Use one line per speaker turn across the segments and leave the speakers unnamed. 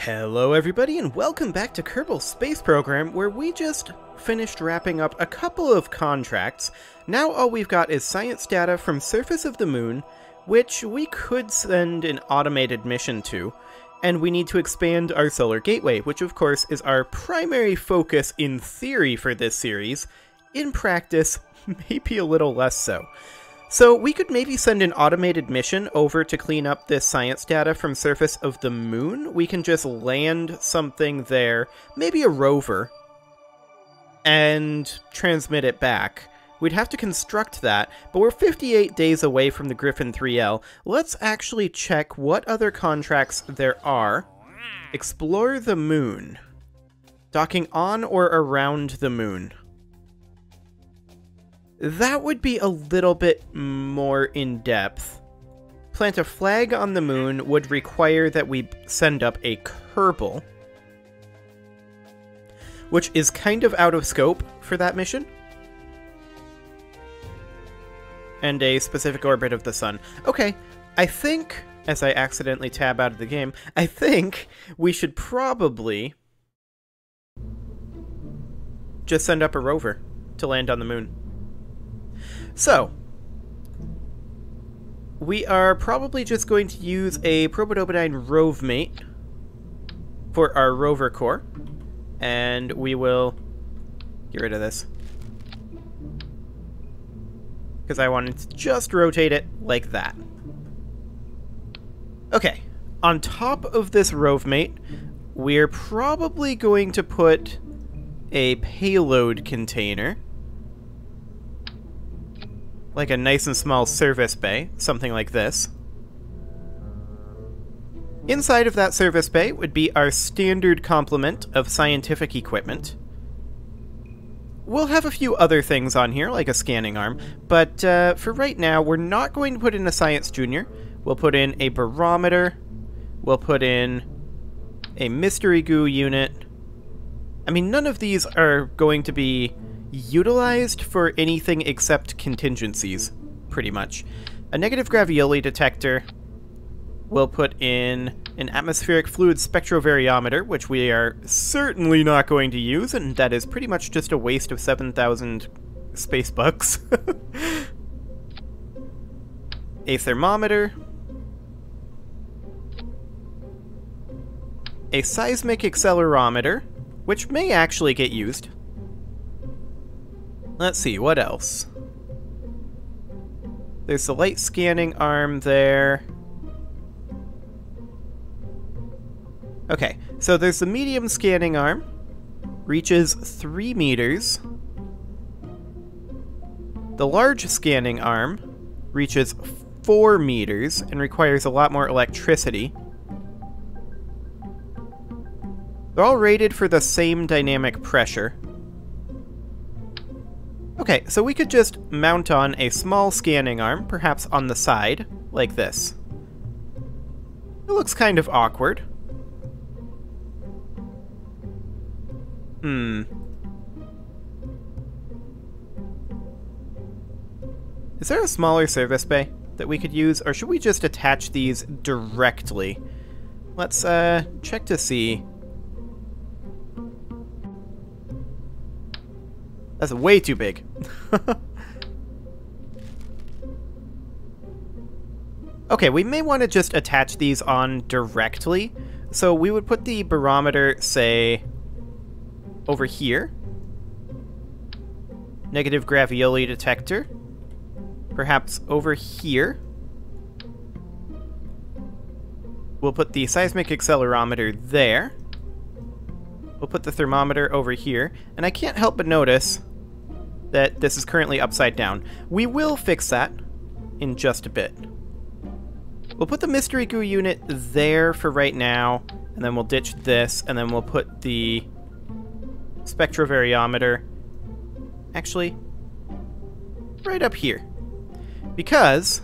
Hello everybody and welcome back to Kerbal Space Program, where we just finished wrapping up a couple of contracts. Now all we've got is science data from surface of the moon, which we could send an automated mission to, and we need to expand our solar gateway, which of course is our primary focus in theory for this series. In practice, maybe a little less so. So we could maybe send an automated mission over to clean up this science data from surface of the moon. We can just land something there, maybe a rover, and transmit it back. We'd have to construct that, but we're 58 days away from the Griffin 3L. Let's actually check what other contracts there are. Explore the moon. Docking on or around the moon. That would be a little bit more in-depth. Plant a flag on the moon would require that we send up a Kerbal, which is kind of out of scope for that mission. And a specific orbit of the sun. Okay, I think, as I accidentally tab out of the game, I think we should probably just send up a rover to land on the moon. So, we are probably just going to use a Probodobodyne Rove Mate for our rover core, and we will get rid of this, because I wanted to just rotate it like that. Okay, on top of this Rove Mate, we're probably going to put a payload container, like a nice and small service bay, something like this. Inside of that service bay would be our standard complement of scientific equipment. We'll have a few other things on here, like a scanning arm, but for right now, we're not going to put in a Science Junior. We'll put in a barometer. We'll put in a mystery goo unit. I mean, none of these are going to be utilized for anything except contingencies, pretty much. A negative gravioli detector. We'll put in an atmospheric fluid spectrovariometer, which we are certainly not going to use, and that is pretty much just a waste of 7,000 space bucks. A thermometer. A seismic accelerometer, which may actually get used. Let's see, what else? There's the light scanning arm there. Okay, so there's the medium scanning arm. Reaches 3 meters. The large scanning arm reaches 4 meters and requires a lot more electricity. They're all rated for the same dynamic pressure. Okay, so we could just mount on a small scanning arm, perhaps on the side, like this. It looks kind of awkward. Is there a smaller service bay that we could use, or should we just attach these directly? Let's check to see. That's way too big. Okay, we may want to just attach these on directly. So we would put the barometer, say, over here. Negative gravioli detector. Perhaps over here. We'll put the seismic accelerometer there. We'll put the thermometer over here. And I can't help but notice that this is currently upside down. We will fix that in just a bit. We'll put the mystery goo unit there for right now, and then we'll ditch this, and then we'll put the spectrovariometer actually right up here. Because,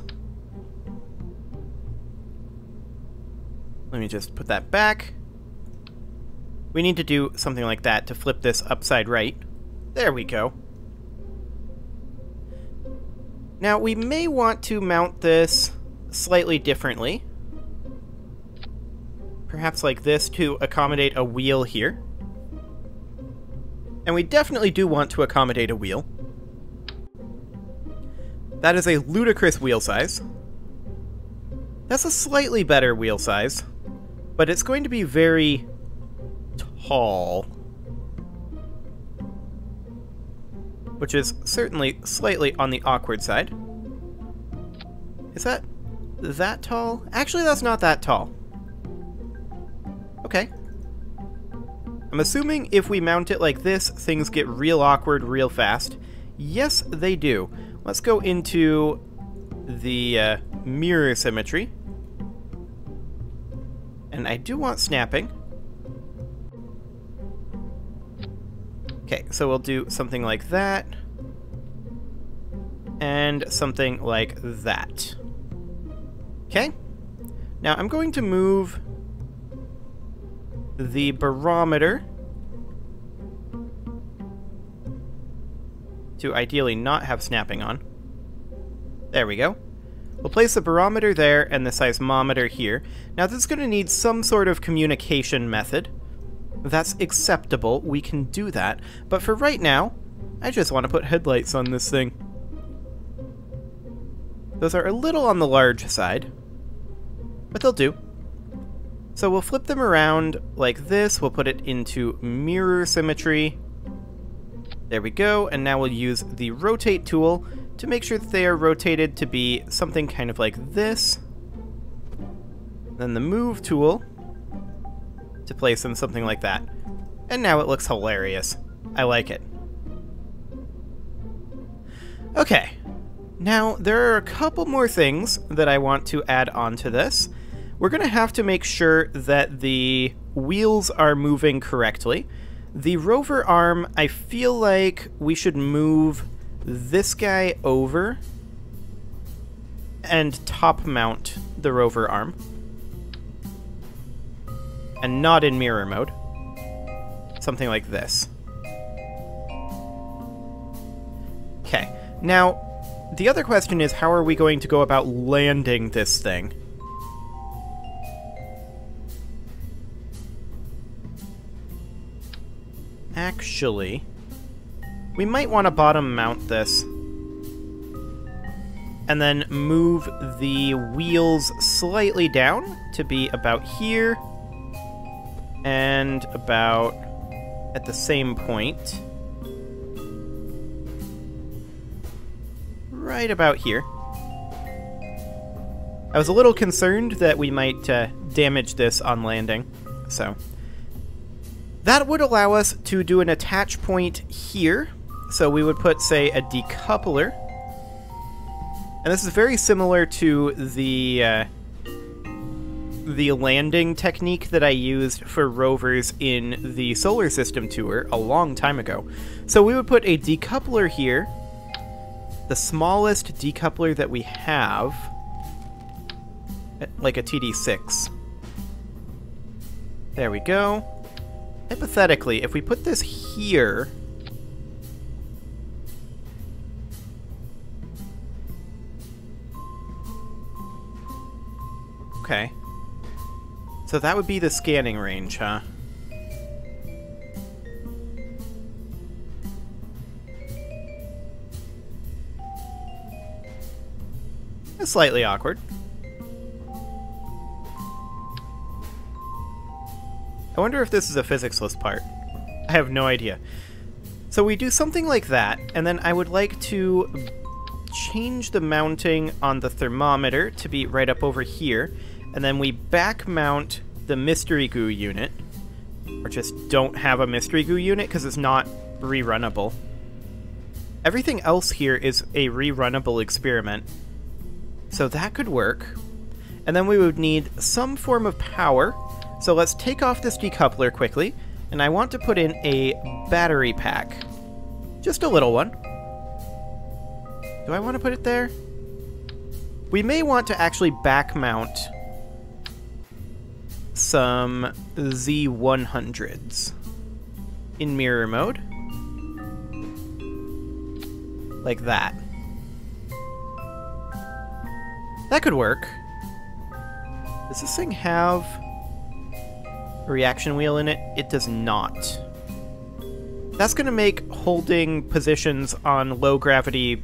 let me just put that back. We need to do something like that to flip this upside right. There we go. Now, we may want to mount this slightly differently. Perhaps like this to accommodate a wheel here. And we definitely do want to accommodate a wheel. That is a ludicrous wheel size. That's a slightly better wheel size, but it's going to be very tall. Which is certainly slightly on the awkward side. Is that tall? Actually, that's not that tall. Okay. I'm assuming if we mount it like this, things get real awkward real fast. Yes, they do. Let's go into the mirror symmetry. And I do want snapping. Okay, so we'll do something like that. And something like that. Okay. Now I'm going to move the barometer to ideally not have snapping on. There we go. We'll place the barometer there and the seismometer here. Now this is going to need some sort of communication method. That's acceptable, we can do that. But for right now, I just want to put headlights on this thing. Those are a little on the large side, but they'll do. So we'll flip them around like this, we'll put it into mirror symmetry. There we go, and now we'll use the rotate tool to make sure that they are rotated to be something kind of like this. Then the move tool to place them something like that. And now it looks hilarious. I like it. Okay, now there are a couple more things that I want to add on to this. We're going to have to make sure that the wheels are moving correctly. The rover arm, I feel like we should move this guy over and top mount the rover arm. And not in mirror mode. Something like this. Okay, now the other question is, how are we going to go about landing this thing? Actually, we might want to bottom mount this and then move the wheels slightly down to be about here and about at the same point. Right about here. I was a little concerned that we might damage this on landing, so that would allow us to do an attach point here. So we would put, say, a decoupler. And this is very similar to the landing technique that I used for rovers in the Solar System tour a long time ago. So we would put a decoupler here, the smallest decoupler that we have, like a TD6. There we go. Hypothetically, if we put this here, okay, so that would be the scanning range, huh? It's slightly awkward. I wonder if this is a physicsless part. I have no idea. So we do something like that, and then I would like to change the mounting on the thermometer to be right up over here, and then we back mount the mystery goo unit, or just don't have a mystery goo unit because it's not rerunnable. Everything else here is a rerunnable experiment, so that could work. And then we would need some form of power. So let's take off this decoupler quickly, and I want to put in a battery pack. Just a little one. Do I want to put it there? We may want to actually back mount some Z100s in mirror mode. Like that. That could work. Does this thing have a reaction wheel in it? It does not. That's going to make holding positions on low gravity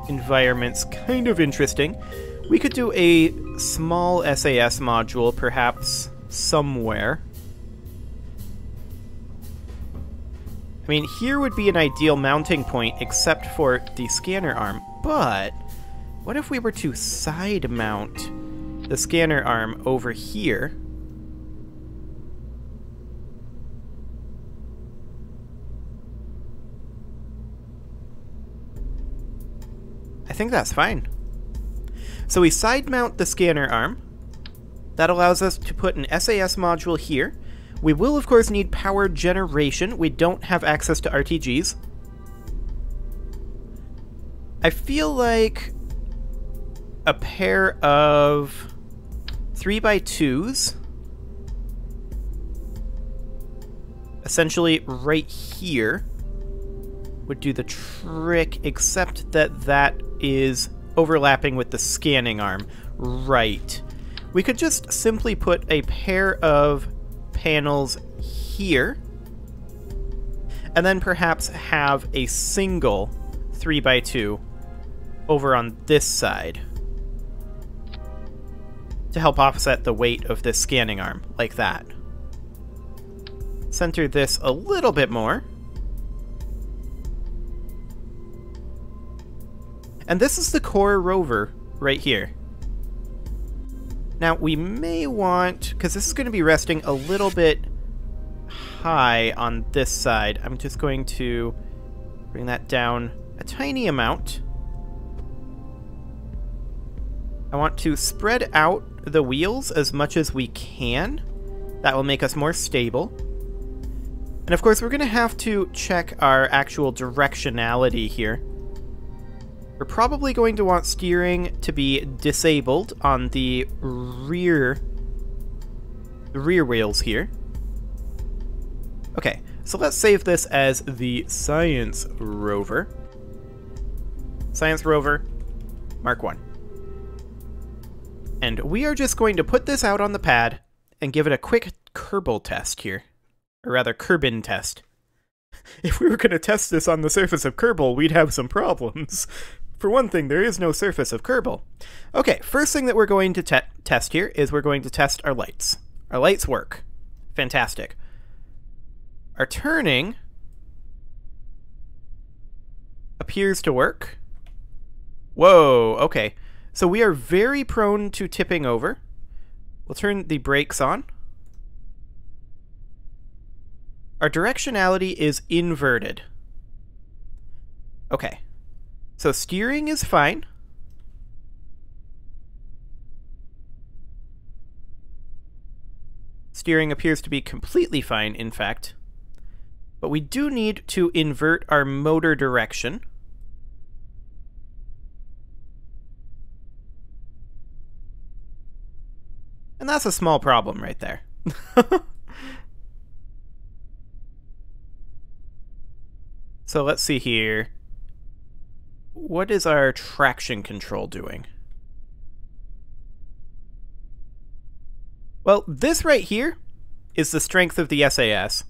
environments kind of interesting. We could do a small SAS module, perhaps, somewhere. I mean, here would be an ideal mounting point, except for the scanner arm. But what if we were to side mount the scanner arm over here? I think that's fine. So we side mount the scanner arm. That allows us to put an SAS module here. We will, of course, need power generation. We don't have access to RTGs. I feel like a pair of 3x2s, essentially right here, would do the trick, except that that is overlapping with the scanning arm. Right. We could just simply put a pair of panels here, and then perhaps have a single 3x2 over on this side to help offset the weight of this scanning arm, like that. Center this a little bit more. And this is the core rover right here. Now, we may want, because this is going to be resting a little bit high on this side, I'm just going to bring that down a tiny amount. I want to spread out the wheels as much as we can. That will make us more stable. And of course, we're going to have to check our actual directionality here. We're probably going to want steering to be disabled on the rear wheels here. Okay, so let's save this as the Science Rover. Science Rover, Mark 1. And we are just going to put this out on the pad and give it a quick Kerbal test here. Or rather, Kerbin test. If we were going to test this on the surface of Kerbal, we'd have some problems. For one thing, there is no surface of Kerbal. Okay, first thing that we're going to test here is we're going to test our lights. Our lights work. Fantastic. Our turning appears to work. Whoa, okay. So we are very prone to tipping over. We'll turn the brakes on. Our directionality is inverted. Okay. So steering is fine. Steering appears to be completely fine, in fact. But we do need to invert our motor direction. And that's a small problem right there. So let's see here. What is our traction control doing? Well, this right here is the strength of the SAS.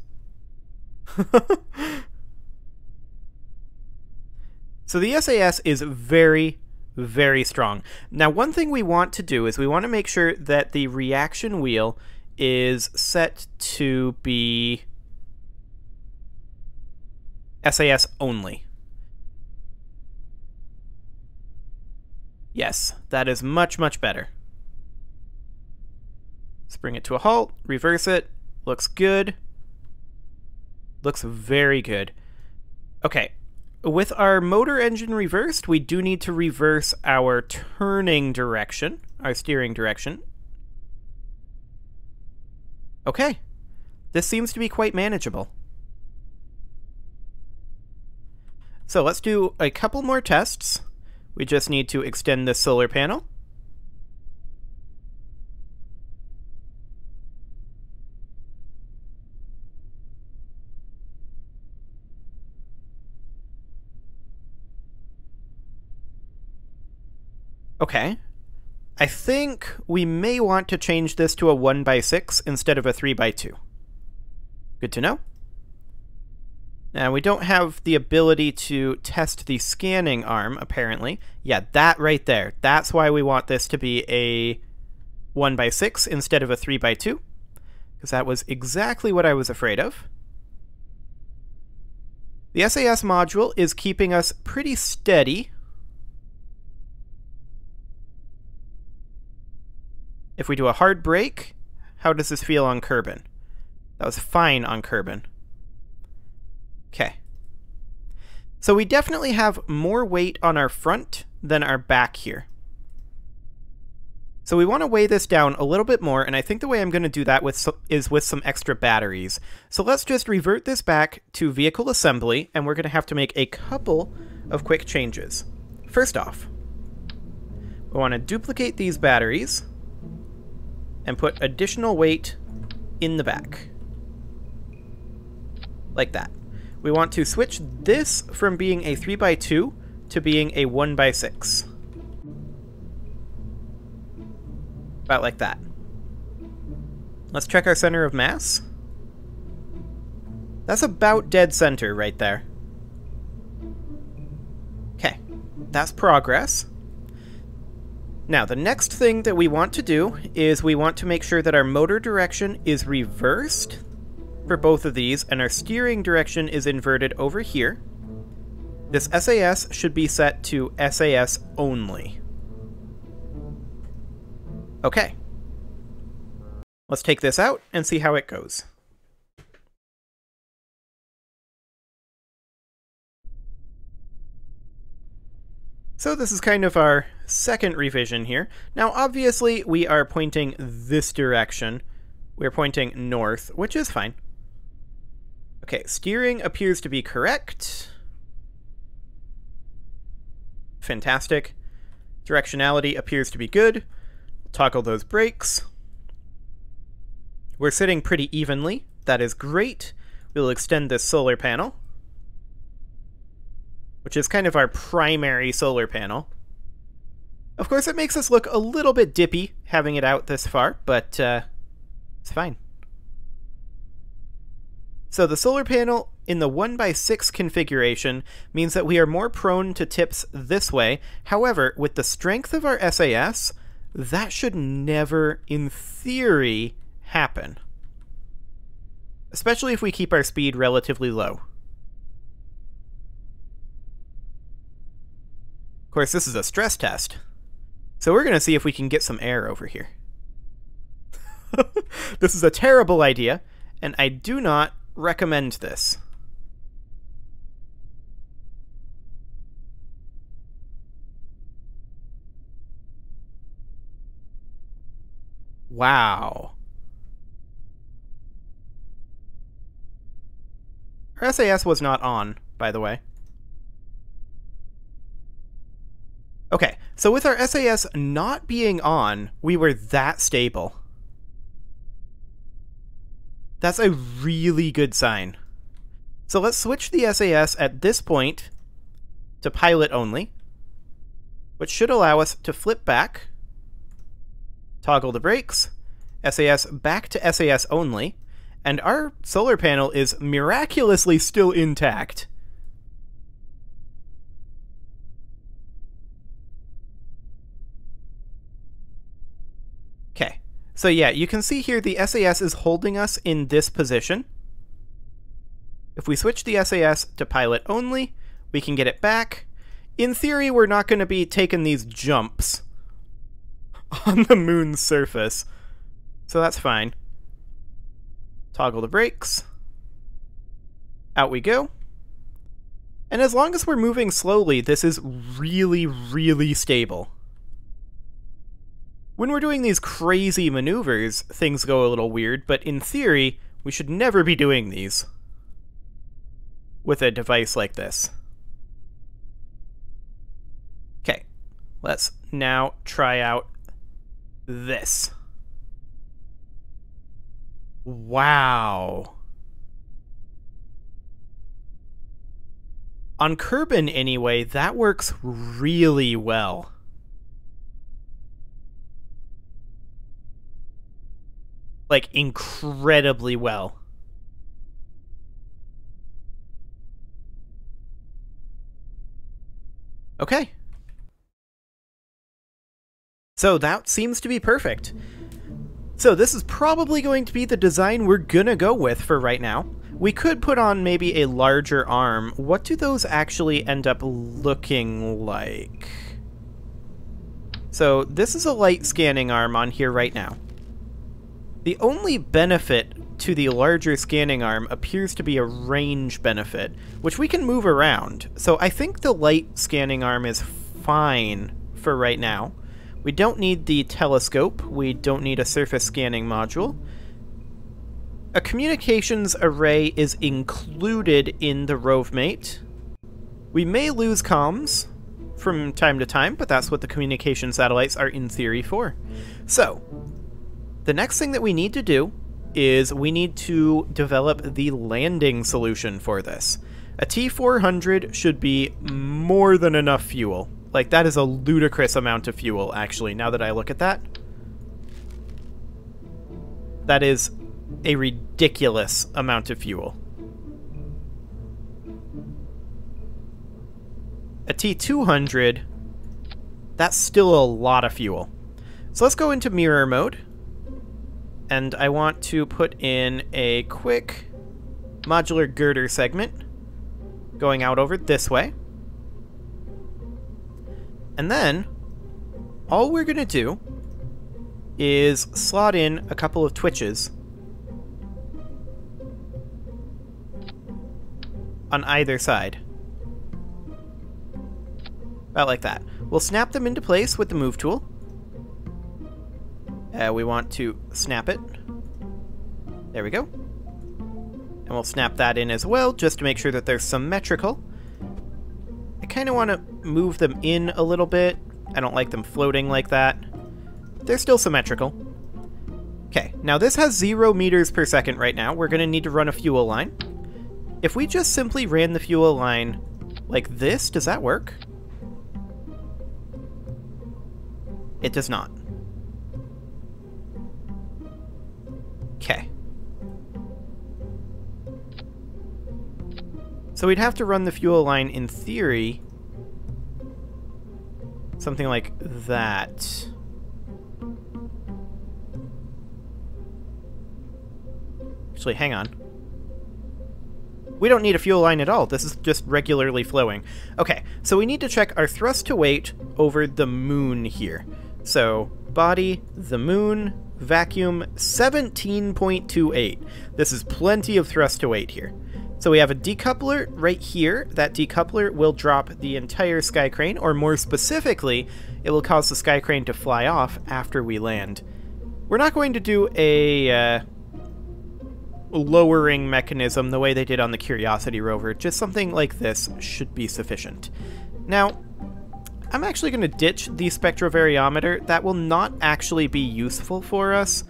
So the SAS is very, very strong. Now, one thing we want to do is we want to make sure that the reaction wheel is set to be SAS only. Yes, that is much, much better. Let's bring it to a halt, reverse it. Looks good. Looks very good. Okay, with our motor engine reversed, we do need to reverse our turning direction, our steering direction. Okay, this seems to be quite manageable. So let's do a couple more tests. We just need to extend this solar panel. Okay. I think we may want to change this to a 1x6 instead of a 3x2. Good to know. Now, we don't have the ability to test the scanning arm, apparently. Yeah, that right there. That's why we want this to be a 1x6 instead of a 3x2. Because that was exactly what I was afraid of. The SAS module is keeping us pretty steady. If we do a hard brake, how does this feel on Kerbal? That was fine on Kerbal. Okay. So we definitely have more weight on our front than our back here. So we want to weigh this down a little bit more, and I think the way I'm going to do that is with some extra batteries. So let's just revert this back to vehicle assembly, and we're going to have to make a couple of quick changes. First off, we want to duplicate these batteries and put additional weight in the back. Like that. We want to switch this from being a 3x2 to being a 1x6. About like that. Let's check our center of mass. That's about dead center right there. Okay, that's progress. Now, the next thing that we want to do is we want to make sure that our motor direction is reversed for both of these, and our steering direction is inverted over here. This SAS should be set to SAS only. Okay. Let's take this out and see how it goes. So this is kind of our second revision here. Now, obviously, we are pointing this direction. We're pointing north, which is fine. Okay, steering appears to be correct. Fantastic. Directionality appears to be good. Toggle those brakes. We're sitting pretty evenly. That is great. We'll extend this solar panel, which is kind of our primary solar panel. Of course, it makes us look a little bit dippy having it out this far, but it's fine. So the solar panel in the 1x6 configuration means that we are more prone to tips this way. However, with the strength of our SAS, that should never, in theory, happen. Especially if we keep our speed relatively low. Of course, this is a stress test. So we're going to see if we can get some air over here. This is a terrible idea, and I do not recommend this. Wow. Our SAS was not on, by the way. Okay, so with our SAS not being on, we were that stable. That's a really good sign. So let's switch the SAS at this point to pilot only, which should allow us to flip back, toggle the brakes, SAS back to SAS only, and our solar panel is miraculously still intact. Okay, so yeah, you can see here the SAS is holding us in this position. If we switch the SAS to pilot only, we can get it back. In theory, we're not going to be taking these jumps on the moon's surface, so that's fine. Toggle the brakes. Out we go. And as long as we're moving slowly, this is really, really stable. When we're doing these crazy maneuvers, things go a little weird, but in theory, we should never be doing these with a device like this. Okay, let's now try out this. Wow. On Kerbal, anyway, that works really well. like, incredibly well. Okay. So that seems to be perfect. So this is probably going to be the design we're gonna go with for right now. We could put on maybe a larger arm. What do those actually end up looking like? So this is a light scanning arm on here right now. The only benefit to the larger scanning arm appears to be a range benefit, which we can move around. So I think the light scanning arm is fine for right now. We don't need the telescope. We don't need a surface scanning module. A communications array is included in the RoveMate. We may lose comms from time to time, but that's what the communication satellites are in theory for. So, the next thing that we need to do is we need to develop the landing solution for this. A T-400 should be more than enough fuel. Like, that is a ludicrous amount of fuel, actually, now that I look at that. That is a ridiculous amount of fuel. A T-200, that's still a lot of fuel. So let's go into mirror mode. And I want to put in a quick modular girder segment going out over this way. And then all we're going to do is slot in a couple of twitches on either side. About like that. We'll snap them into place with the move tool. We want to snap it. There we go. And we'll snap that in as well, just to make sure that they're symmetrical. I kind of want to move them in a little bit. I don't like them floating like that. They're still symmetrical. Okay, now this has 0 meters per second right now. We're going to need to run a fuel line. If we just simply ran the fuel line like this, does that work? It does not. Okay. So we'd have to run the fuel line, in theory, something like that. Actually, hang on. We don't need a fuel line at all. This is just regularly flowing. Okay, so we need to check our thrust to weight over the moon here. So, body, the moon, vacuum, 17.28. This is plenty of thrust to weight here. So we have a decoupler right here. That decoupler will drop the entire sky crane, or more specifically, it will cause the sky crane to fly off after we land. We're not going to do a lowering mechanism the way they did on the Curiosity rover. Just something like this should be sufficient. Now, I'm actually going to ditch the spectrovariometer. That will not actually be useful for us,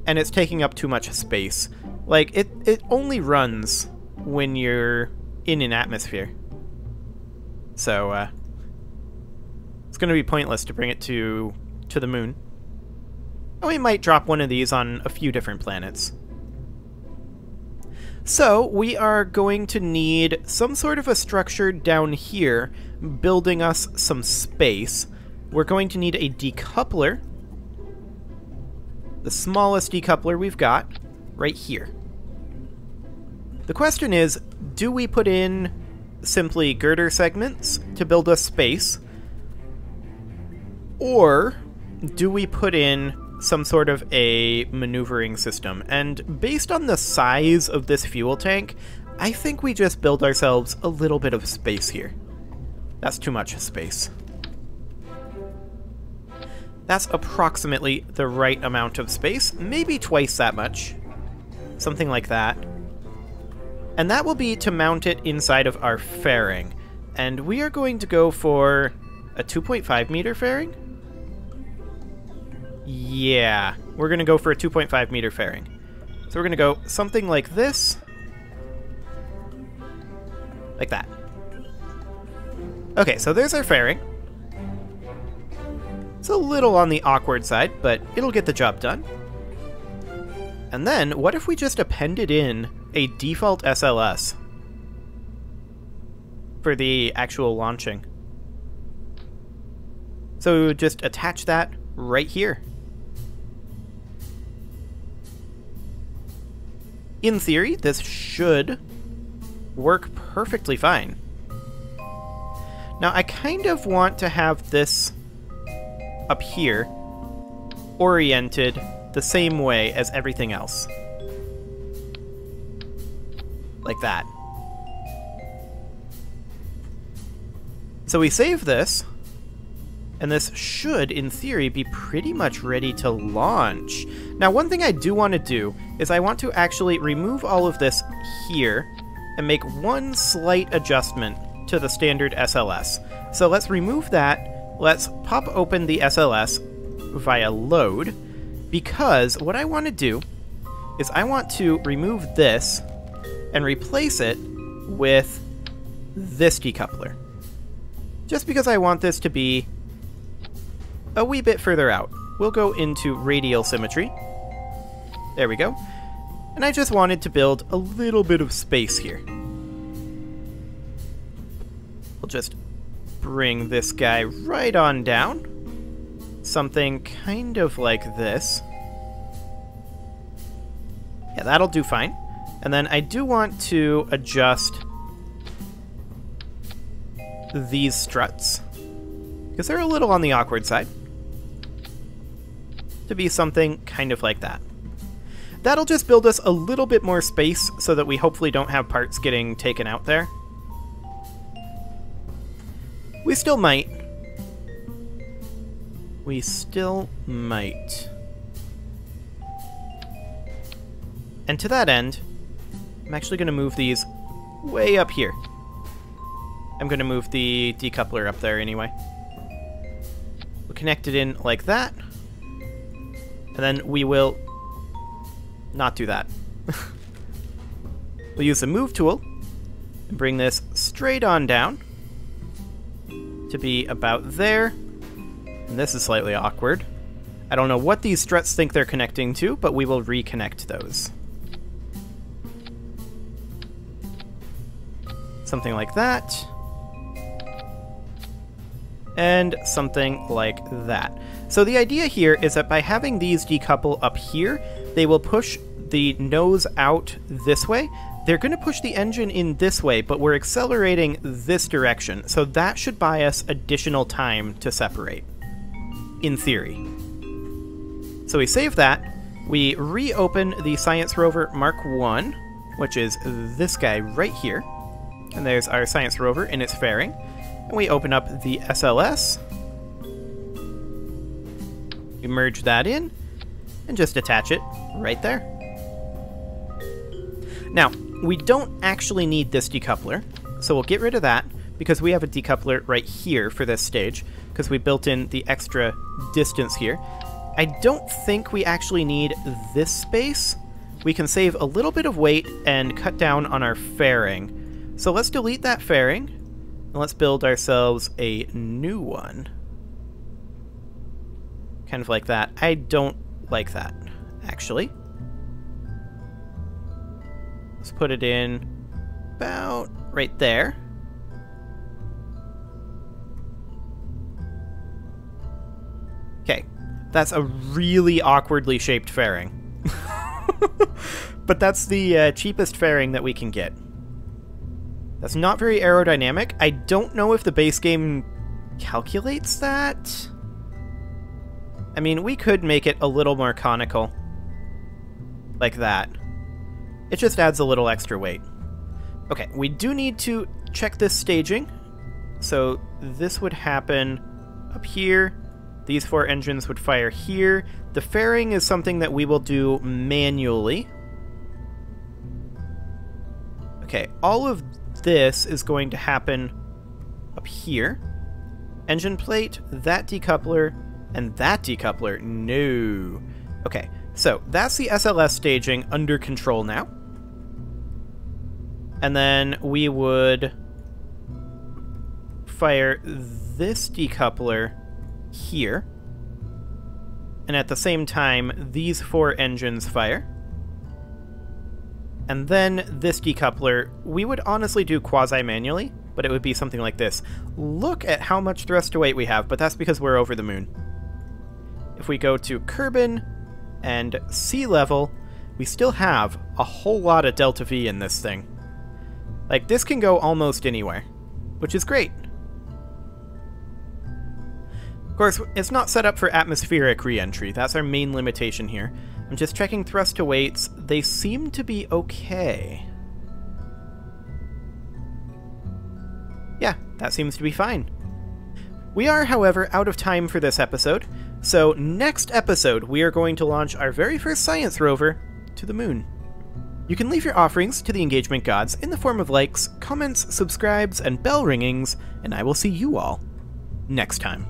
and it's taking up too much space. Like, it only runs when you're in an atmosphere. So, it's going to be pointless to bring it to the moon. And we might drop one of these on a few different planets. So, we are going to need some sort of a structure down here, building us some space. We're going to need a decoupler. The smallest decoupler we've got, right here. The question is, do we put in simply girder segments to build us space? Or do we put in some sort of a maneuvering system? And based on the size of this fuel tank, I think we just build ourselves a little bit of space here. That's too much space. That's approximately the right amount of space, maybe twice that much. Something like that. And that will be to mount it inside of our fairing. And we are going to go for a 2.5 meter fairing? Yeah, we're going to go for a 2.5 meter fairing. So we're going to go something like this. Like that. Okay, so there's our fairing. It's a little on the awkward side, but it'll get the job done. And then, what if we just appended in a default SLS for the actual launching? So we would just attach that right here. In theory, this should work perfectly fine. Now, I kind of want to have this up here oriented the same way as everything else. Like that. So we save this, and this should, in theory, be pretty much ready to launch. Now, one thing I do want to do is I want to actually remove all of this here and make one slight adjustment to the standard SLS. So let's remove that. Let's pop open the SLS via load, because what I want to do is I want to remove this and replace it with this decoupler. Just because I want this to be a wee bit further out. We'll go into radial symmetry. There we go. And I just wanted to build a little bit of space here. We'll just bring this guy right on down. Something kind of like this. Yeah, that'll do fine. And then I do want to adjust these struts, because they're a little on the awkward side, to be something kind of like that. That'll just build us a little bit more space so that we hopefully don't have parts getting taken out there. We still might. We still might. And to that end, I'm actually going to move these way up here. I'm going to move the decoupler up there anyway. We'll connect it in like that. And then we will not do that. We'll use the move tool and bring this straight on down to be about there. And this is slightly awkward. I don't know what these struts think they're connecting to, but we will reconnect those. Something like that. And something like that. So the idea here is that by having these decouple up here, they will push the nose out this way. They're going to push the engine in this way, but we're accelerating this direction. So that should buy us additional time to separate, in theory. So we save that. We reopen the Science Rover Mark 1, which is this guy right here. And there's our Science Rover in its fairing. And we open up the SLS. We merge that in and just attach it right there. Now, we don't actually need this decoupler, so we'll get rid of that because we have a decoupler right here for this stage because we built in the extra distance here. I don't think we actually need this space. We can save a little bit of weight and cut down on our fairing. So let's delete that fairing, and let's build ourselves a new one. Kind of like that. I don't like that, actually. Let's put it in about right there. Okay, that's a really awkwardly shaped fairing. But that's the cheapest fairing that we can get. That's not very aerodynamic. I don't know if the base game calculates that. I mean, we could make it a little more conical. Like that. It just adds a little extra weight. Okay, we do need to check this staging. So this would happen up here. These four engines would fire here. The fairing is something that we will do manually. Okay, all of this is going to happen up here. Engine plate, that decoupler, and that decoupler. No. Okay, so that's the SLS staging under control now. And then we would fire this decoupler here. And at the same time, these four engines fire. And then this decoupler, we would honestly do quasi-manually, but it would be something like this. Look at how much thrust to weight we have, but that's because we're over the moon. If we go to Kerbal and sea level, we still have a whole lot of delta V in this thing. Like, this can go almost anywhere, which is great. Of course, it's not set up for atmospheric re-entry. That's our main limitation here. I'm just checking thrust to weights. They seem to be okay. Yeah, that seems to be fine. We are, however, out of time for this episode, so next episode we are going to launch our very first science rover to the moon. You can leave your offerings to the engagement gods in the form of likes, comments, subscribes, and bell ringings, and I will see you all next time.